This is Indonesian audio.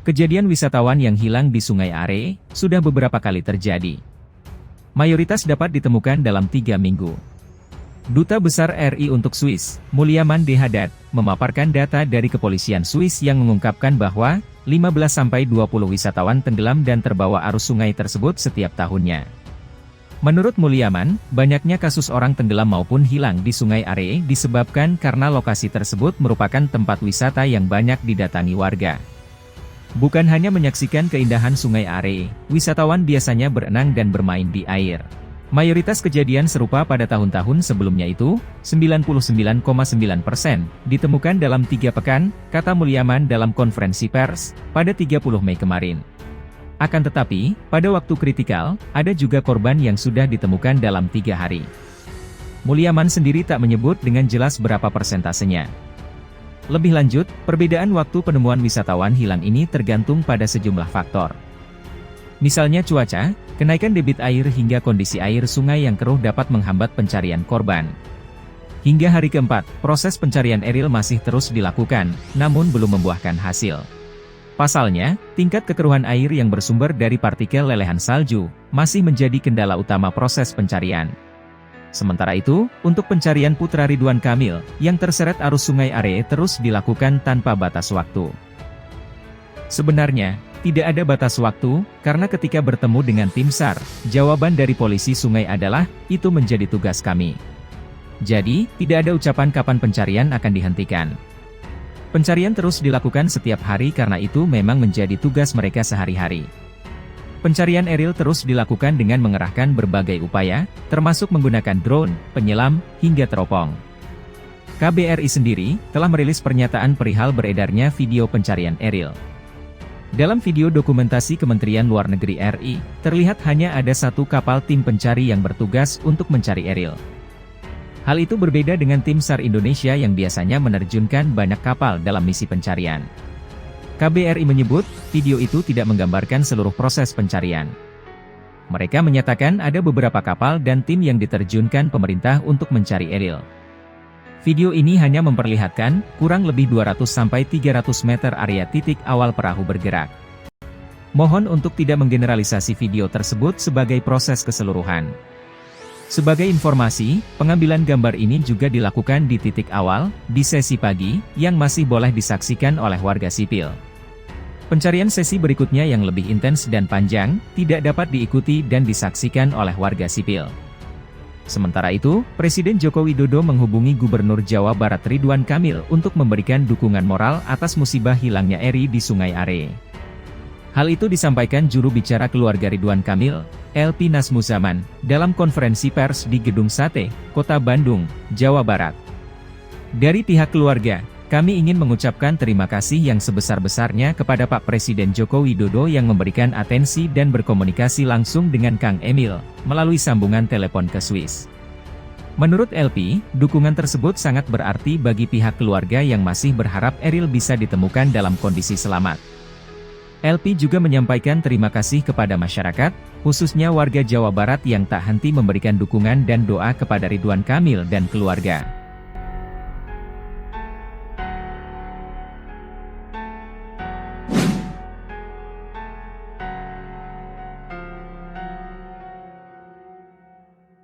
Kejadian wisatawan yang hilang di Sungai Are sudah beberapa kali terjadi. Mayoritas dapat ditemukan dalam 3 minggu. Duta Besar RI untuk Swiss, Mulyaman D. Haddad, memaparkan data dari kepolisian Swiss yang mengungkapkan bahwa 15-20 wisatawan tenggelam dan terbawa arus sungai tersebut setiap tahunnya. Menurut Mulyaman, banyaknya kasus orang tenggelam maupun hilang di Sungai Are disebabkan karena lokasi tersebut merupakan tempat wisata yang banyak didatangi warga. Bukan hanya menyaksikan keindahan Sungai Are, wisatawan biasanya berenang dan bermain di air. Mayoritas kejadian serupa pada tahun-tahun sebelumnya itu, 99,9%, ditemukan dalam 3 pekan, kata Mulyaman dalam konferensi pers, pada 30 Mei kemarin. Akan tetapi, pada waktu kritikal, ada juga korban yang sudah ditemukan dalam 3 hari. Mulyaman sendiri tak menyebut dengan jelas berapa persentasenya. Lebih lanjut, perbedaan waktu penemuan wisatawan hilang ini tergantung pada sejumlah faktor. Misalnya cuaca, kenaikan debit air hingga kondisi air sungai yang keruh dapat menghambat pencarian korban. Hingga hari keempat, proses pencarian eril masih terus dilakukan, namun belum membuahkan hasil. Pasalnya, tingkat kekeruhan air yang bersumber dari partikel lelehan salju, masih menjadi kendala utama proses pencarian. Sementara itu, untuk pencarian putra Ridwan Kamil, yang terseret arus Sungai Are terus dilakukan tanpa batas waktu. Sebenarnya, tidak ada batas waktu, karena ketika bertemu dengan tim SAR, jawaban dari polisi sungai adalah, itu menjadi tugas kami. Jadi, tidak ada ucapan kapan pencarian akan dihentikan. Pencarian terus dilakukan setiap hari karena itu memang menjadi tugas mereka sehari-hari. Pencarian eril terus dilakukan dengan mengerahkan berbagai upaya, termasuk menggunakan drone, penyelam, hingga teropong. KBRI sendiri telah merilis pernyataan perihal beredarnya video pencarian eril. Dalam video dokumentasi Kementerian Luar Negeri RI, terlihat hanya ada 1 kapal tim pencari yang bertugas untuk mencari eril. Hal itu berbeda dengan tim SAR Indonesia yang biasanya menerjunkan banyak kapal dalam misi pencarian. KBRI menyebut, video itu tidak menggambarkan seluruh proses pencarian. Mereka menyatakan ada beberapa kapal dan tim yang diterjunkan pemerintah untuk mencari eril. Video ini hanya memperlihatkan, kurang lebih 200-300 meter area titik awal perahu bergerak. Mohon untuk tidak menggeneralisasi video tersebut sebagai proses keseluruhan. Sebagai informasi, pengambilan gambar ini juga dilakukan di titik awal, di sesi pagi, yang masih boleh disaksikan oleh warga sipil. Pencarian sesi berikutnya yang lebih intens dan panjang, tidak dapat diikuti dan disaksikan oleh warga sipil. Sementara itu, Presiden Joko Widodo menghubungi Gubernur Jawa Barat Ridwan Kamil untuk memberikan dukungan moral atas musibah hilangnya eri di Sungai Are. Hal itu disampaikan juru bicara keluarga Ridwan Kamil, LP Nazmuzaman, dalam konferensi pers di Gedung Sate, Kota Bandung, Jawa Barat. Dari pihak keluarga, kami ingin mengucapkan terima kasih yang sebesar-besarnya kepada Pak Presiden Joko Widodo yang memberikan atensi dan berkomunikasi langsung dengan Kang Emil, melalui sambungan telepon ke Swiss. Menurut LP, dukungan tersebut sangat berarti bagi pihak keluarga yang masih berharap eril bisa ditemukan dalam kondisi selamat. LP juga menyampaikan terima kasih kepada masyarakat, khususnya warga Jawa Barat yang tak henti memberikan dukungan dan doa kepada Ridwan Kamil dan keluarga.